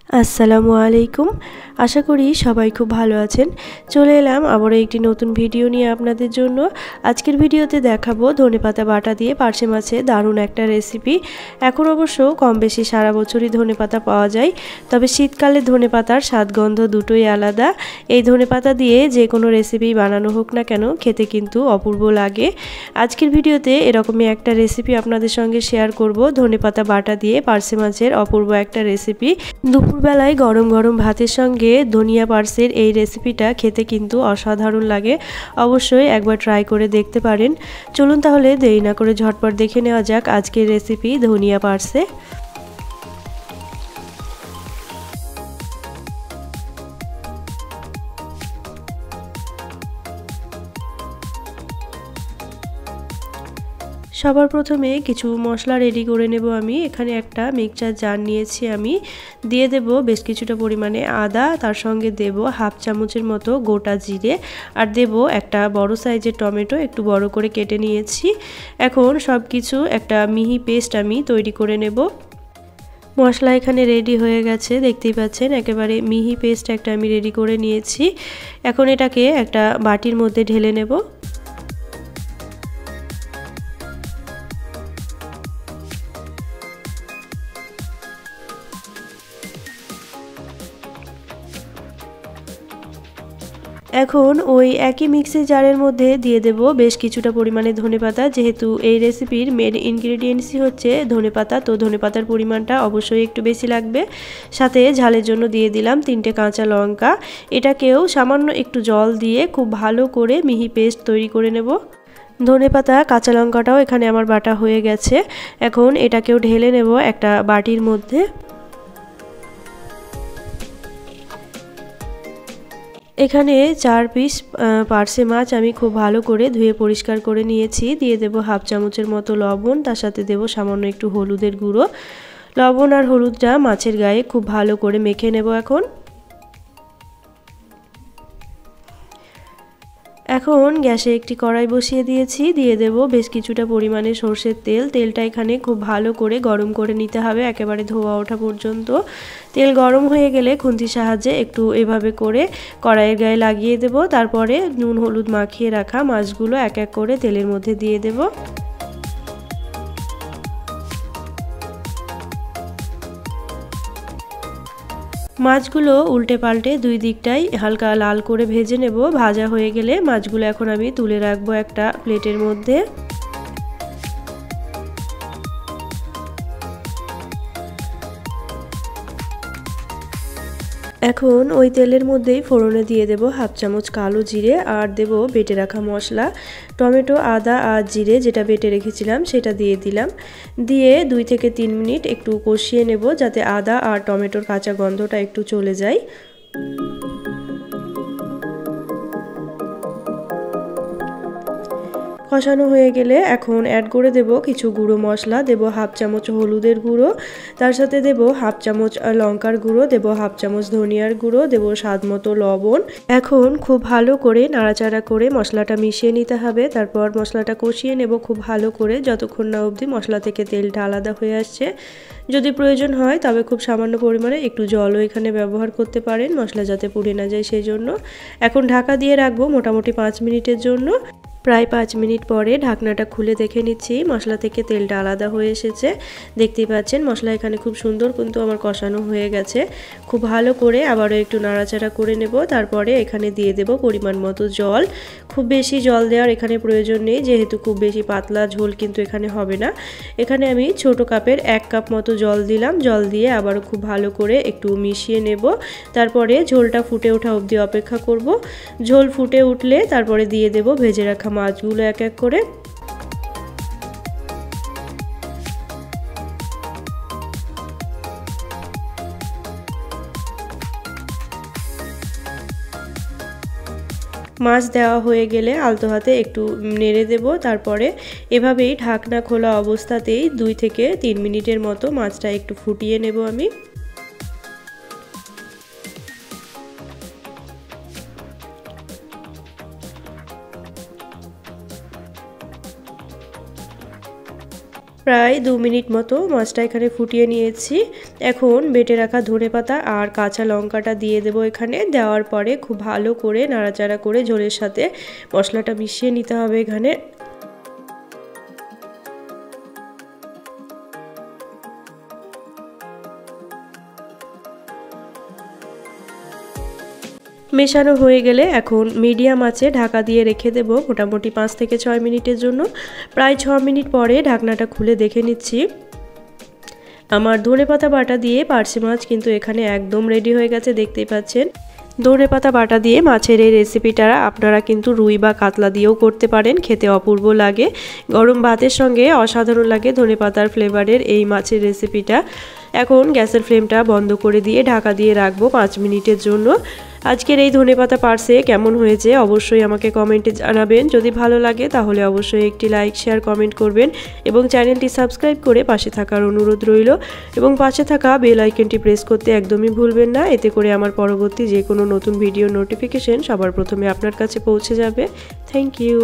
আসসালামু আলাইকুম। আশা করি সবাই খুব ভালো আছেন। চলে এলাম আবারও একটি নতুন ভিডিও নিয়ে আপনাদের জন্য। আজকের ভিডিওতে দেখাবো ধনেপাতা বাটা দিয়ে পার্শে মাছের দারুণ একটা রেসিপি। এখন অবশ্য কম বেশি সারা বছরই ধনেপাতা পাওয়া যায়, তবে শীতকালে ধনেপাতার স্বাদ গন্ধ দুটোই আলাদা। এই ধনেপাতা দিয়ে যে কোনো রেসিপি বানানো হোক না কেন খেতে কিন্তু অপূর্ব লাগে। আজকের ভিডিওতে এরকমই একটা রেসিপি আপনাদের সঙ্গে শেয়ার করব, ধনেপাতা বাটা দিয়ে পার্শে মাছের অপূর্ব একটা রেসিপি। দুপুরবেলায় গরম গরম ভাতের সঙ্গে ধনিয়া পার্সের এই রেসিপিটা খেতে কিন্তু অসাধারণ লাগে। অবশ্যই একবার ট্রাই করে দেখতে পারেন। চলুন তাহলে দেরি না করে ঝটপট দেখে নেওয়া যাক আজকের রেসিপি ধনিয়া পার্সে। সবার প্রথমে কিছু মশলা রেডি করে নেব। আমি এখানে একটা মিক্সচার জার নিয়েছি, আমি দিয়ে দেব বেশ কিছুটা পরিমাণে আদা, তার সঙ্গে দেব হাফ চামচের মতো গোটা জিরে, আর দেব একটা বড় সাইজের টমেটো একটু বড় করে কেটে নিয়েছি। এখন সব কিছু একটা মিহি পেস্ট আমি তৈরি করে নেব। মশলা এখানে রেডি হয়ে গেছে, দেখতেই পাচ্ছেন একেবারে মিহি পেস্ট একটা আমি রেডি করে নিয়েছি। এখন এটাকে একটা বাটির মধ্যে ঢেলে নেব। এখন ওই একই মিক্সি জারের মধ্যে দিয়ে দেব বেশ কিছুটা পরিমাণে ধনেপাতা। যেহেতু এই রেসিপির মেন ইনগ্রেডিয়েন্টসই হচ্ছে ধনেপাতা, তো ধনেপাতার পরিমাণটা অবশ্যই একটু বেশি লাগবে। সাথে ঝালের জন্য দিয়ে দিলাম 3টে কাঁচা লঙ্কা। এটাকেও সামান্য একটু জল দিয়ে খুব ভালো করে মিহি পেস্ট তৈরি করে নেব। ধনেপাতা কাঁচা লঙ্কাটাও এখানে আমার বাটা হয়ে গেছে। এখন এটাকেও ঢেলে নেব একটা বাটির মধ্যে। এখানে 4 পিস পার্শে মাছ আমি খুব ভালো করে ধুয়ে পরিষ্কার করে নিয়েছি। দিয়ে দেব হাফ চামচের মতো লবণ, তার সাথে দেব সামান্য একটু হলুদের গুঁড়ো। লবণ আর হলুদটা মাছের গায়ে খুব ভালো করে মেখে নেব। এখন গ্যাসে একটি কড়াই বসিয়ে দিয়েছি, দিয়ে দেব বেশ কিছুটা পরিমাণে সরষের তেল। তেলটা এখানে খুব ভালো করে গরম করে নিতে হবে, একেবারে ধোয়া ওঠা পর্যন্ত। তেল গরম হয়ে গেলে খুন্তির সাহায্যে একটু এভাবে করে কড়াইয়ের গায়ে লাগিয়ে দেব। তারপরে নুন হলুদ মাখিয়ে রাখা মাছগুলো এক এক করে তেলের মধ্যে দিয়ে দেব। মাছগুলো উল্টে পাল্টে দুই দিকটাই হালকা লাল করে ভেজে নেব। ভাজা হয়ে গেলে মাছগুলো এখন আমি তুলে রাখবো একটা প্লেটের মধ্যে। এখন ওই তেলের মধ্যেই ফোড়নে দিয়ে দেব হাফ চামচ কালো জিরে, আর দেব বেটে রাখা মশলা। টমেটো, আদা আর জিরে যেটা বেটে রেখেছিলাম সেটা দিয়ে দিলাম। দিয়ে 2 থেকে 3 মিনিট একটু কষিয়ে নেব, যাতে আদা আর টমেটোর কাঁচা গন্ধটা একটু চলে যায়। কষানো হয়ে গেলে এখন অ্যাড করে দেব কিছু গুঁড়ো মশলা। দেব হাফ চামচ হলুদের গুঁড়ো, তার সাথে দেব হাফ চামচ লঙ্কার গুঁড়ো, দেব হাফ চামচ ধনিয়ার গুঁড়ো, দেব স্বাদ মতো লবণ। এখন খুব ভালো করে নাড়াচাড়া করে মশলাটা মিশিয়ে নিতে হবে। তারপর মশলাটা কষিয়ে নেব খুব ভালো করে, যতক্ষণ না অবধি মশলা থেকে তেলটা আলাদা হয়ে আসছে। যদি প্রয়োজন হয় তবে খুব সামান্য পরিমাণে একটু জলও এখানে ব্যবহার করতে পারেন, মশলা যাতে পুড়ে না যায় সেই জন্য। এখন ঢাকা দিয়ে রাখবো মোটামুটি 5 মিনিটের জন্য। প্রায় 5 মিনিট পরে ঢাকনাটা খুলে দেখে নিচ্ছি, মশলা থেকে তেলটা আলাদা হয়ে এসেছে। দেখতেই পাচ্ছেন মশলা এখানে খুব সুন্দর কিন্তু আমার কষানো হয়ে গেছে। খুব ভালো করে আবারও একটু নাড়াচাড়া করে নেব। তারপরে এখানে দিয়ে দেব পরিমাণ মতো জল। খুব বেশি জল দেওয়ার এখানে প্রয়োজন নেই, যেহেতু খুব বেশি পাতলা ঝোল কিন্তু এখানে হবে না। এখানে আমি ছোট কাপের 1 কাপ মতো জল দিলাম। জল দিয়ে আবারও খুব ভালো করে একটু মিশিয়ে নেব। তারপরে ঝোলটা ফুটে ওঠা অবধি অপেক্ষা করব। ঝোল ফুটে উঠলে তারপরে দিয়ে দেব ভেজে রাখা মাছগুলো এক এক করে। মাছ দেওয়া হয়ে গেলে আলতো হাতে একটু নেড়ে দেব। তারপরে এভাবেই ঢাকনা খোলা অবস্থাতেই 2 থেকে 3 মিনিটের মতো মাছটা একটু ফুটিয়ে নেব আমি। প্রায় 2 মিনিট মতো মাছটা এখানে ফুটিয়ে নিয়েছি। এখন বেটে রাখা ধনেপাতা আর কাঁচা লঙ্কাটা দিয়ে দেবো এখানে। দেওয়ার পরে খুব ভালো করে নাড়াচাড়া করে ঝোলের সাথে মশলাটা মিশিয়ে নিতে হবে এখানে। মেশানো হয়ে গেলে এখন মিডিয়াম আঁচে ঢাকা দিয়ে রেখে দেব মোটামুটি 5 থেকে 6 মিনিটের জন্য। প্রায় 6 মিনিট পরে ঢাকনাটা খুলে দেখে নিচ্ছি। আমার ধনেপাতা বাটা দিয়ে পার্শে মাছ কিন্তু এখানে একদম রেডি হয়ে গেছে, দেখতেই পাচ্ছেন। ধনেপাতা বাটা দিয়ে মাছের এই রেসিপিটা আপনারা কিন্তু রুই বা কাতলা দিয়েও করতে পারেন, খেতে অপূর্ব লাগে। গরম ভাতের সঙ্গে অসাধারণ লাগে ধনেপাতার ফ্লেভারের এই মাছের রেসিপিটা। এখন গ্যাসের ফ্লেমটা বন্ধ করে দিয়ে ঢাকা দিয়ে রাখবো 5 মিনিটের জন্য। আজকের এই ধনেপাতা পার্সে কেমন হয়েছে অবশ্যই আমাকে কমেন্টে জানাবেন। যদি ভালো লাগে তাহলে অবশ্যই একটি লাইক শেয়ার কমেন্ট করবেন এবং চ্যানেলটি সাবস্ক্রাইব করে পাশে থাকার অনুরোধ রইল এবং পাশে থাকা বেল আইকনটি প্রেস করতে একদমই ভুলবেন না। এতে করে আমার পরবর্তী যে কোনো নতুন ভিডিও নোটিফিকেশন সবার প্রথমে আপনার কাছে পৌঁছে যাবে। Thank you.